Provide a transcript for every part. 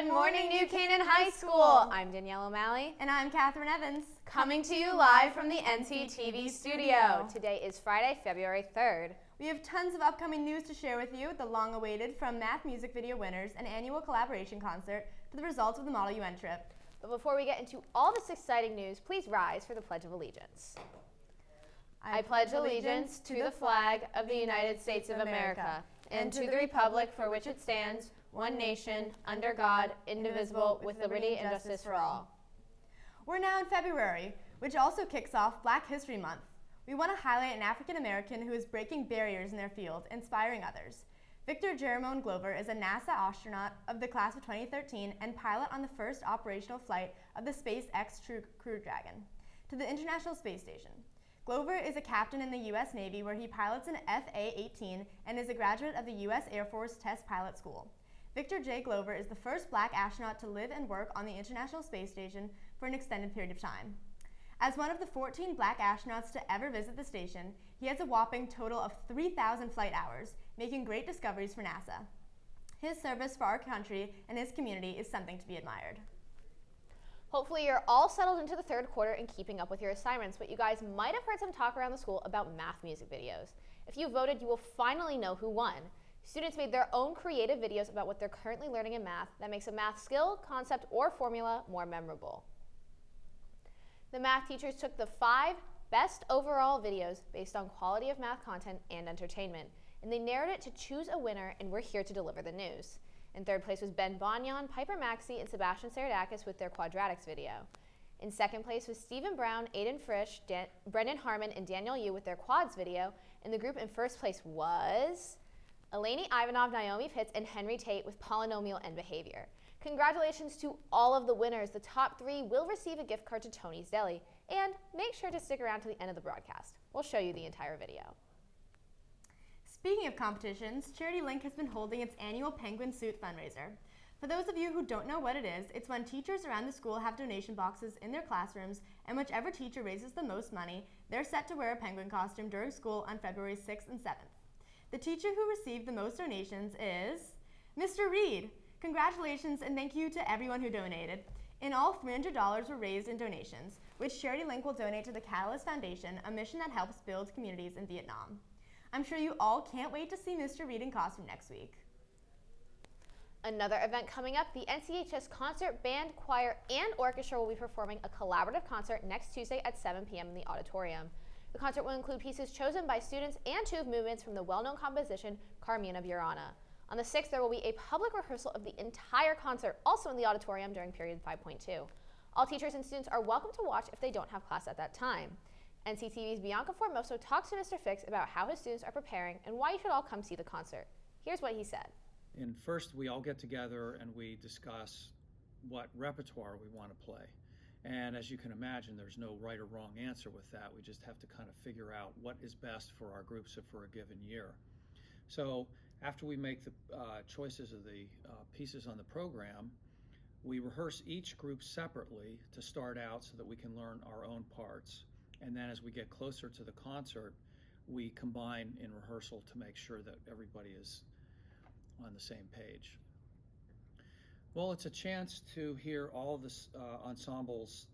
morning, New Canaan High School. I'm Danielle O'Malley. And I'm Katherine Evans. Coming to you live from the NCTV studio. Today is Friday, February 3rd. We have tons of upcoming news to share with you, the long-awaited From Math Music Video winners, an annual collaboration concert, to the results of the Model UN trip. But before we get into all this exciting news, please rise for the Pledge of Allegiance. I pledge allegiance to the flag of the United States of America and to the republic for which it stands, one nation, under God, indivisible, with liberty and justice for all. We're now in February, which also kicks off Black History Month. We want to highlight an African American who is breaking barriers in their field, inspiring others. Victor Jerome Glover is a NASA astronaut of the class of 2013 and pilot on the first operational flight of the SpaceX Crew Dragon to the International Space Station. Glover is a captain in the U.S. Navy where he pilots an FA-18 and is a graduate of the U.S. Air Force Test Pilot School. Victor J. Glover is the first Black astronaut to live and work on the International Space Station for an extended period of time. As one of the 14 Black astronauts to ever visit the station, he has a whopping total of 3,000 flight hours, making great discoveries for NASA. His service for our country and his community is something to be admired. Hopefully you're all settled into the third quarter and keeping up with your assignments, but you guys might have heard some talk around the school about math music videos. If you voted, you will finally know who won. Students made their own creative videos about what they're currently learning in math that makes a math skill, concept, or formula more memorable. The math teachers took the 5 best overall videos based on quality of math content and entertainment, and they narrowed it to choose a winner, and we're here to deliver the news. In third place was Ben Bonyon, Piper Maxey, and Sebastian Saradakis with their quadratics video. In second place was Stephen Brown, Aiden Frisch, Brendan Harmon, and Danielle Yu with their quads video, and the group in first place was Eleni Ivanov, Naomi Pitts, and Henry Tate with polynomial and behavior. Congratulations to all of the winners. The top 3 will receive a gift card to Tony's Deli, and make sure to stick around to the end of the broadcast. We'll show you the entire video. Speaking of competitions, Charity Link has been holding its annual Penguin Suit fundraiser. For those of you who don't know what it is, it's when teachers around the school have donation boxes in their classrooms, and whichever teacher raises the most money, they're set to wear a penguin costume during school on February 6th and 7th. The teacher who received the most donations is Mr. Reed. Congratulations and thank you to everyone who donated. In all, $300 were raised in donations, which Charity Link will donate to the Catalyst Foundation, a mission that helps build communities in Vietnam. I'm sure you all can't wait to see Mr. Reed in costume next week. Another event coming up, the NCHS Concert Band, Choir, and Orchestra will be performing a collaborative concert next Tuesday at 7 p.m. in the auditorium. The concert will include pieces chosen by students and 2 movements from the well-known composition Carmina Burana. On the 6th, there will be a public rehearsal of the entire concert, also in the auditorium during period 5.2. All teachers and students are welcome to watch if they don't have class at that time. NCTV's Bianca Formoso talks to Mr. Fix about how his students are preparing and why you should all come see the concert. Here's what he said. And first, we all get together and we discuss what repertoire we want to play. And as you can imagine, there's no right or wrong answer with that. We just have to kind of figure out what is best for our groups for a given year. So after we make the choices of the pieces on the program, we rehearse each group separately to start out so that we can learn our own parts. And then as we get closer to the concert, we combine in rehearsal to make sure that everybody is on the same page. Well, it's a chance to hear all the ensembles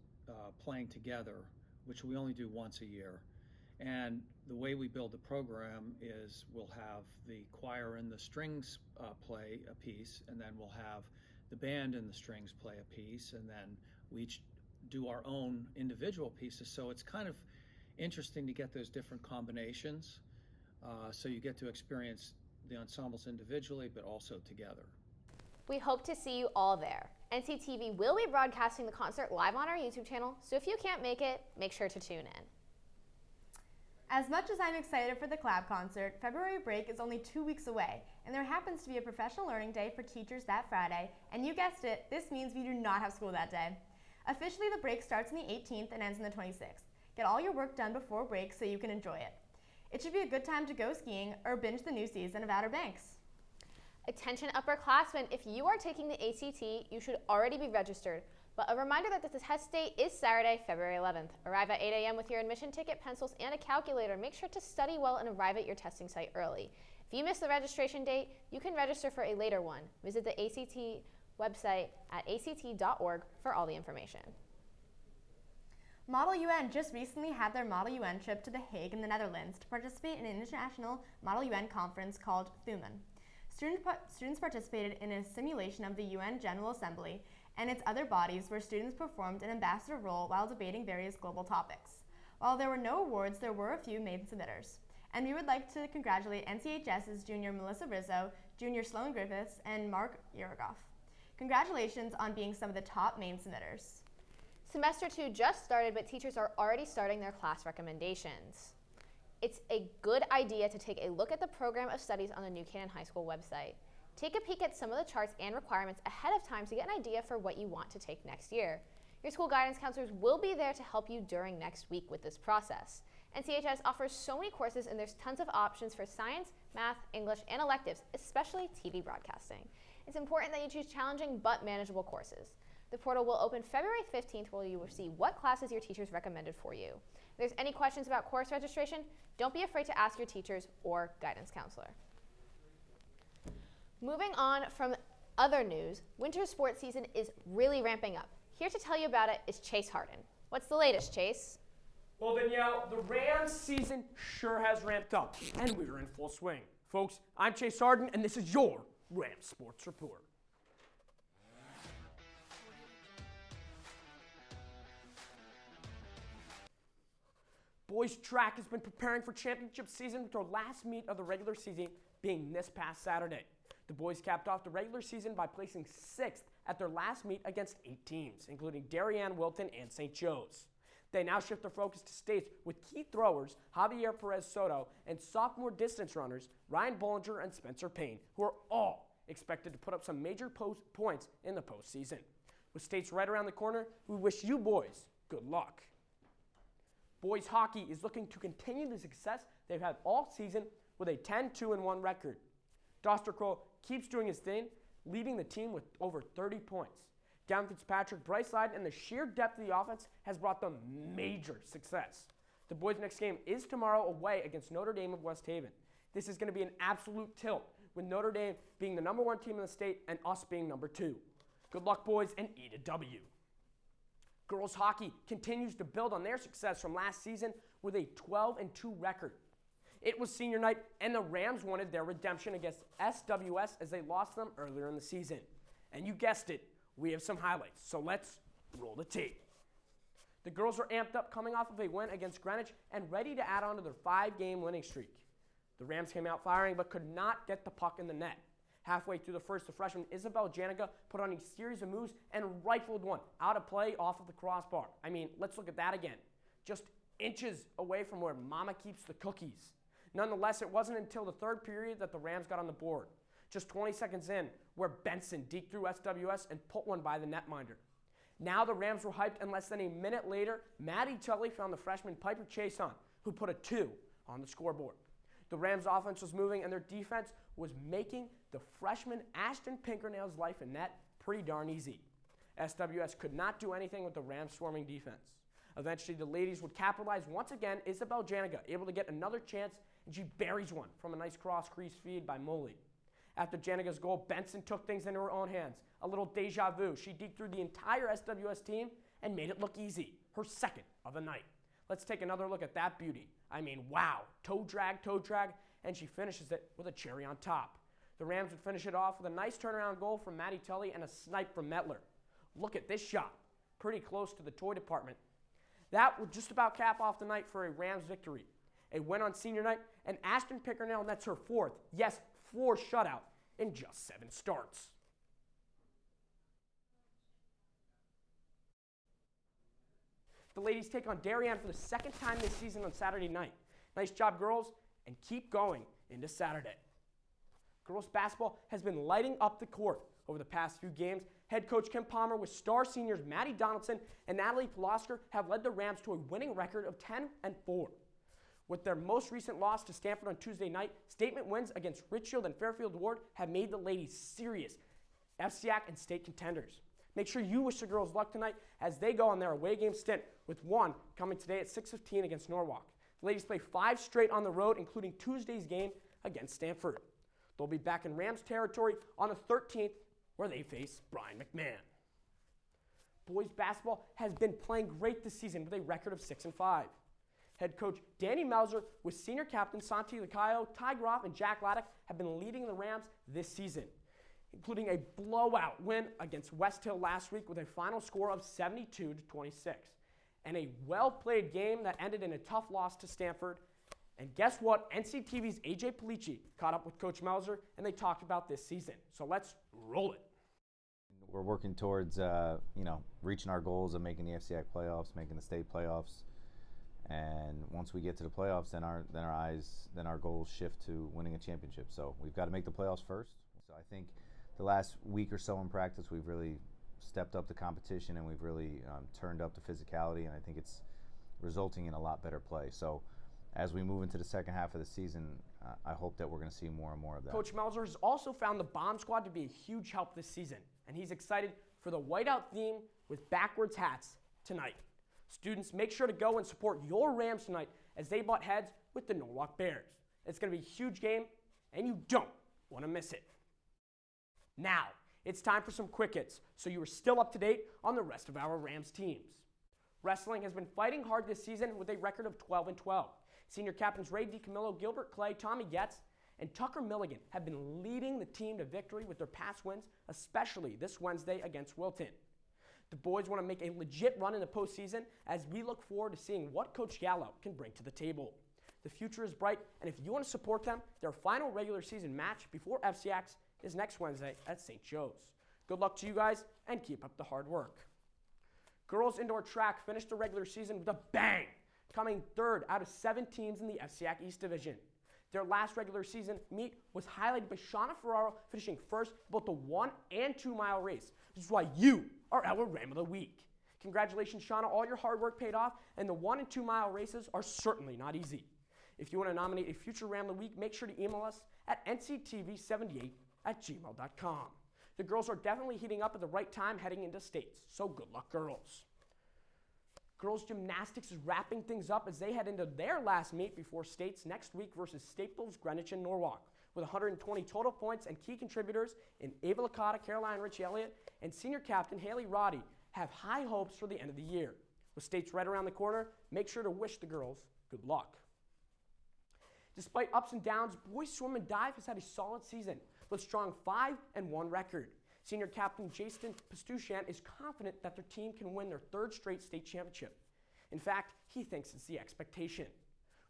playing together, which we only do once a year. And the way we build the program is we'll have the choir and the strings play a piece, and then we'll have the band and the strings play a piece, and then we each do our own individual pieces. So it's kind of interesting to get those different combinations. So you get to experience the ensembles individually, but also together. We hope to see you all there. NCTV will be broadcasting the concert live on our YouTube channel, so if you can't make it, make sure to tune in. As much as I'm excited for the Collab concert, February break is only 2 weeks away, and there happens to be a professional learning day for teachers that Friday, and you guessed it, this means we do not have school that day. Officially, the break starts on the 18th and ends on the 26th. Get all your work done before break so you can enjoy it. It should be a good time to go skiing or binge the new season of Outer Banks. Attention upperclassmen, if you are taking the ACT, you should already be registered. But a reminder that the test date is Saturday, February 11th. Arrive at 8 a.m. with your admission ticket, pencils, and a calculator. Make sure to study well and arrive at your testing site early. If you miss the registration date, you can register for a later one. Visit the ACT Website at act.org for all the information. Model UN just recently had their Model UN trip to The Hague in the Netherlands to participate in an international Model UN conference called Thuman. Students participated in a simulation of the UN General Assembly and its other bodies where students performed an ambassador role while debating various global topics. While there were no awards, there were a few main submitters. And we would like to congratulate NCHS's junior Melissa Rizzo, junior Sloan Griffiths, and Mark Yerigoff. Congratulations on being some of the top main submitters. Semester 2 just started, but teachers are already starting their class recommendations. It's a good idea to take a look at the program of studies on the New Canaan High School website. Take a peek at some of the charts and requirements ahead of time to get an idea for what you want to take next year. Your school guidance counselors will be there to help you during next week with this process. NCHS offers so many courses and there's tons of options for science, math, English, and electives, especially TV broadcasting. It's important that you choose challenging but manageable courses. The portal will open February 15th where you will see what classes your teachers recommended for you. If there's any questions about course registration, don't be afraid to ask your teachers or guidance counselor. Moving on from other news, winter sports season is really ramping up. Here to tell you about it is Chase Harden. What's the latest, Chase? Well, Danielle, the Rams season sure has ramped up, and we're in full swing. Folks, I'm Chase Harden, and this is your Rams Sports Report. Boys track has been preparing for championship season with our last meet of the regular season being this past Saturday. The boys capped off the regular season by placing 6th at their last meet against 8 teams, including Darien, Wilton, and St. Joe's. They now shift their focus to states with key throwers Javier Perez Soto and sophomore distance runners Ryan Bollinger and Spencer Payne, who are all expected to put up some major points in the postseason. With states right around the corner, we wish you boys good luck. Boys hockey is looking to continue the success they've had all season with a 10-2-1 record. Dosterkroll keeps doing his thing, leading the team with over 30 points. Gavin Fitzpatrick, Bryce Lyde, and the sheer depth of the offense has brought them major success. The boys' next game is tomorrow away against Notre Dame of West Haven. This is going to be an absolute tilt, with Notre Dame being the number 1 team in the state and us being number 2. Good luck, boys, and eat a W. Girls hockey continues to build on their success from last season with a 12-2 record. It was senior night, and the Rams wanted their redemption against SWS as they lost them earlier in the season. And you guessed it, we have some highlights, so let's roll the tape. The girls are amped up coming off of a win against Greenwich and ready to add on to their 5-game winning streak. The Rams came out firing but could not get the puck in the net. Halfway through the first, the freshman Isabel Janica put on a series of moves and rifled one out of play off of the crossbar. I mean, let's look at that again. Just inches away from where Mama keeps the cookies. Nonetheless, it wasn't until the third period that the Rams got on the board. Just 20 seconds in, where Benson deked through SWS and put one by the netminder. Now the Rams were hyped, and less than a minute later, Maddie Tully found the freshman Piper Chason, who put a 2 on the scoreboard. The Rams' offense was moving, and their defense was making the freshman Ashton Pinkernail's life in net pretty darn easy. SWS could not do anything with the Rams' swarming defense. Eventually, the ladies would capitalize once again. Isabel Janica able to get another chance, and she buries one from a nice cross crease feed by Moley. After Janica's goal, Benson took things into her own hands. A little deja vu. She deked through the entire SWS team and made it look easy. Her second of the night. Let's take another look at that beauty. I mean, wow. Toe drag, and she finishes it with a cherry on top. The Rams would finish it off with a nice turnaround goal from Maddie Tully and a snipe from Metler. Look at this shot. Pretty close to the toy department. That would just about cap off the night for a Rams victory. A win on senior night, and Ashton Pinkernail nets her 4th, yes, 4th shutout in just 7 starts. The ladies take on Darien for the 2nd time this season on Saturday night. Nice job, girls, and keep going into Saturday. Girls basketball has been lighting up the court over the past few games. Head coach Kim Palmer with star seniors Maddie Donaldson and Natalie Polosker have led the Rams to a winning record of 10-4. With their most recent loss to Stanford on Tuesday night, statement wins against Richfield and Fairfield Ward have made the ladies serious FCIAC and state contenders. Make sure you wish the girls luck tonight as they go on their away game stint, with one coming today at 6:15 against Norwalk. The ladies play 5 straight on the road, including Tuesday's game against Stanford. They'll be back in Rams territory on the 13th where they face Brian McMahon. Boys basketball has been playing great this season with a record of 6-5. Head coach Danny Melzer with senior captain Santi Lacayo, Ty Groff, and Jack Laddick have been leading the Rams this season, including a blowout win against West Hill last week with a final score of 72-26, and a well-played game that ended in a tough loss to Stanford. And guess what? NCTV's AJ Polici caught up with Coach Melzer, and they talked about this season. So let's roll it. We're working towards, reaching our goals of making the FCIAC playoffs, making the state playoffs. And once we get to the playoffs, then our goals shift to winning a championship. So we've got to make the playoffs first. So I think the last week or so in practice, we've really stepped up the competition and we've really turned up the physicality, and I think it's resulting in a lot better play. So as we move into the second half of the season, I hope that we're going to see more and more of that. Coach Melzer has also found the Bomb Squad to be a huge help this season, and he's excited for the whiteout theme with backwards hats tonight. Students, make sure to go and support your Rams tonight as they butt heads with the Norwalk Bears. It's going to be a huge game, and you don't want to miss it. Now, it's time for some quick hits, so you are still up to date on the rest of our Rams teams. Wrestling has been fighting hard this season with a record of 12-12. Senior captains Ray DiCamillo, Gilbert Clay, Tommy Getz, and Tucker Milligan have been leading the team to victory with their past wins, especially this Wednesday against Wilton. The boys want to make a legit run in the postseason as we look forward to seeing what Coach Gallo can bring to the table. The future is bright, and if you want to support them, their final regular season match before FCX is next Wednesday at St. Joe's. Good luck to you guys, and keep up the hard work. Girls indoor track finished the regular season with a bang, coming third out of 7 teams in the FCIAC East Division. Their last regular season meet was highlighted by Shauna Ferraro finishing first both the 1 and 2 mile race. This is why you are our Ram of the Week. Congratulations, Shauna. All your hard work paid off, and the 1 and 2 mile races are certainly not easy. If you want to nominate a future Ram of the Week, make sure to email us at nctv78@gmail.com. The girls are definitely heating up at the right time heading into states, so good luck, girls. Girls gymnastics is wrapping things up as they head into their last meet before states next week versus Staples, Greenwich, and Norwalk. With 120 total points, and key contributors in Ava Licata, Caroline Richie Elliott, and senior captain Haley Roddy have high hopes for the end of the year. With states right around the corner, make sure to wish the girls good luck. Despite ups and downs, boys swim and dive has had a solid season with a strong 5-1 record. Senior captain Jason Pastuchan is confident that their team can win their 3rd straight state championship. In fact, he thinks it's the expectation.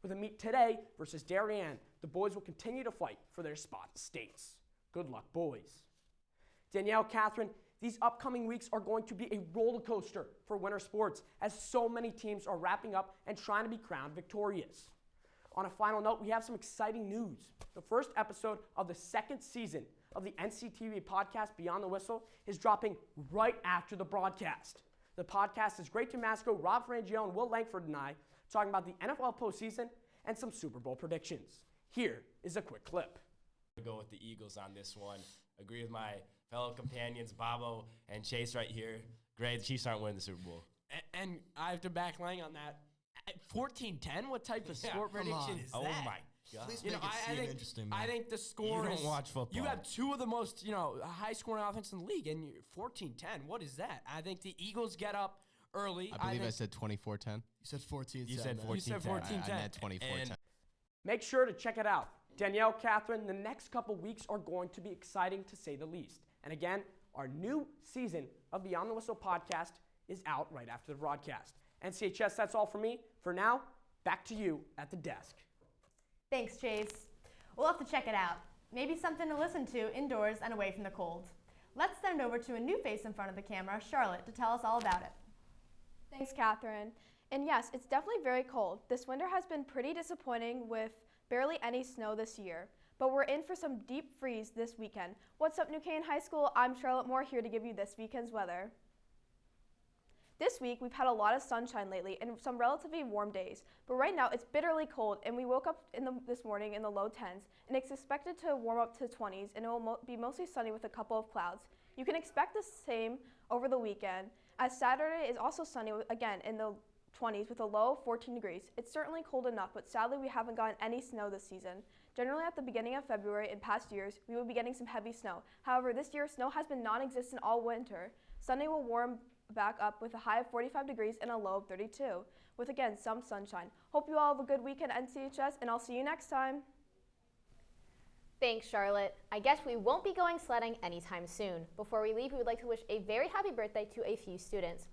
With a meet today versus Darien, the boys will continue to fight for their spot in states. Good luck, boys. Danielle, Katherine, these upcoming weeks are going to be a roller coaster for winter sports as so many teams are wrapping up and trying to be crowned victorious. On a final note, we have some exciting news. The first episode of the 2nd season of the NCTV podcast Beyond the Whistle is dropping right after the broadcast. The podcast is Great Damasco, Rob Frangio, and Will Langford and I talking about the NFL postseason and some Super Bowl predictions. Here is a quick clip. Go with the Eagles on this one. Agree with my fellow companions, Bobo and Chase right here. Great, the Chiefs aren't winning the Super Bowl. And I have to back Lang on that. 14-10? What type of score prediction is that? Oh my God. Please make it seem interesting, man. I think the score You don't watch football. You have 2 of the most, high-scoring offense in the league, and 14-10. What is that? I think the Eagles get up early. I believe I said 24-10. You said 14-10. You said 14-10. You said 14-10. I meant 24-10. Make sure to check it out. Danielle, Katherine, the next couple weeks are going to be exciting to say the least. And again, our new season of Beyond the Whistle podcast is out right after the broadcast. NCHS, that's all for me. For now, back to you at the desk. Thanks, Chase. We'll have to check it out. Maybe something to listen to indoors and away from the cold. Let's send over to a new face in front of the camera, Charlotte, to tell us all about it. Thanks, Katherine. And yes, it's definitely very cold. This winter has been pretty disappointing with barely any snow this year, but we're in for some deep freeze this weekend. What's up, New Canaan High School? I'm Charlotte Moore, here to give you this weekend's weather. This week, we've had a lot of sunshine lately and some relatively warm days, but right now it's bitterly cold, and we woke up this morning in the low 10s, and it's expected to warm up to 20s, and it will be mostly sunny with a couple of clouds. You can expect the same over the weekend, as Saturday is also sunny again in the 20s with a low of 14 degrees. It's certainly cold enough, but sadly we haven't gotten any snow this season. Generally at the beginning of February in past years, we will be getting some heavy snow. However, this year, snow has been non-existent all winter. Sunday will warm back up with a high of 45 degrees and a low of 32, with again some sunshine. Hope you all have a good weekend, NCHS, and I'll see you next time. Thanks, Charlotte. I guess we won't be going sledding anytime soon. Before we leave, we would like to wish a very happy birthday to a few students.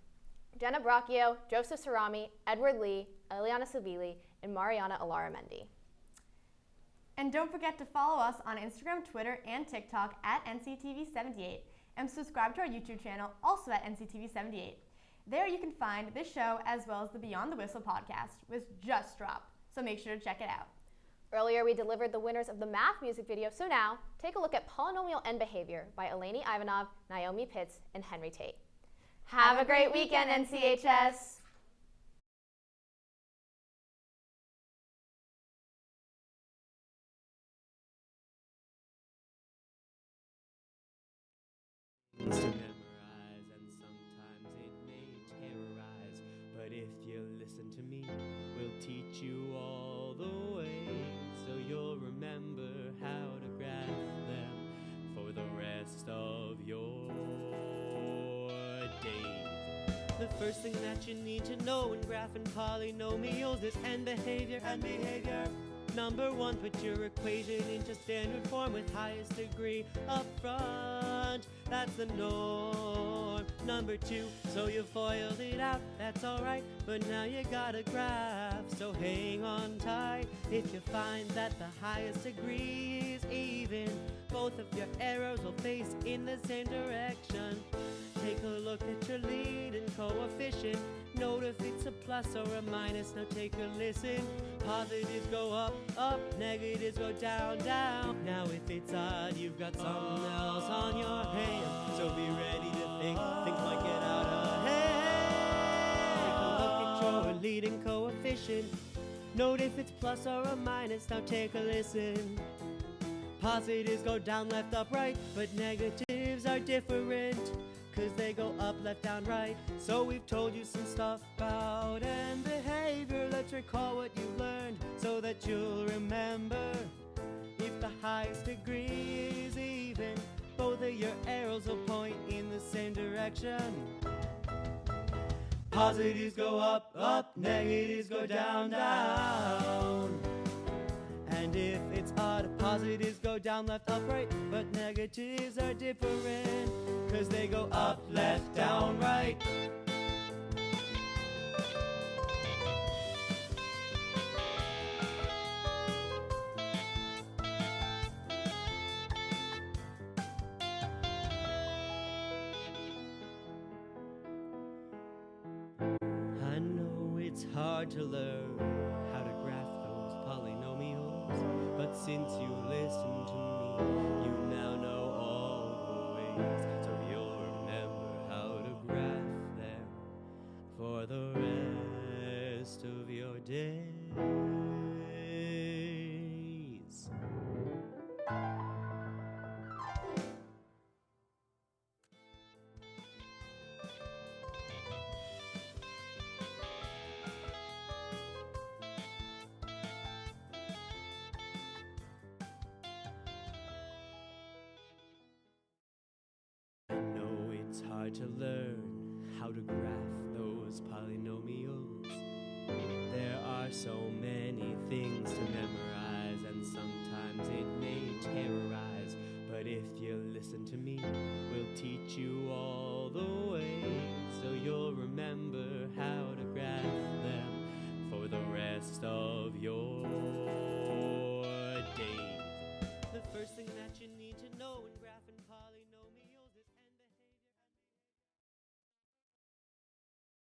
Jenna Bracchio, Joseph Sarami, Edward Lee, Eliana Savili, and Mariana Alaramendi. And don't forget to follow us on Instagram, Twitter, and TikTok at NCTV78, and subscribe to our YouTube channel, also at NCTV78. There you can find this show as well as the Beyond the Whistle podcast, which just dropped, so make sure to check it out. Earlier, we delivered the winners of the math music video, so now, take a look at Polynomial End Behavior by Eleni Ivanov, Naomi Pitts, and Henry Tate. Have a great weekend, NCHS! To memorize, and sometimes it may terrorize, but if you listen to me, we'll teach you all the way, so you'll remember how to graph them for the rest of your days. The first thing that you need to know in graphing polynomials is end behavior. Number one, put your equation into standard form with highest degree up front. That's the norm. Number two, so you foiled it out, that's alright, but now you got a graph, so hang on tight. If you find that the highest degree is even, both of your arrows will face in the same direction. Take a look at your leading coefficient. Note if it's a plus or a minus. Now take a listen. Positives go up, up. Negatives go down, down. Now if it's odd, you've got something else on your hand. So be ready to think. Things might get out of hand. Take a look at your leading coefficient. Note if it's plus or a minus. Now take a listen. Positives go down, left, up, right. But negatives are different, 'cause they go up, left, down, right. So we've told you some stuff about end behavior. Let's recall what you learned so that you'll remember. If the highest degree is even, both of your arrows will point in the same direction. Positives go up, up. Negatives go down, down. And if it's odd, positives go down, left, up, right. But negatives are different, 'cause they go up, left, down, right. I know it's hard to learn how to graph those polynomials, but since you listened to me, you now know all the ways, so you'll remember how to graph them for the rest of your days. I know it's hard to learn how to graph those polynomials. There are so many things to memorize, and sometimes it may terrorize. But if you listen to me, we'll teach you all the way, so you'll remember how to graph them for the rest of your days. The first thing that you need to know in graphing poly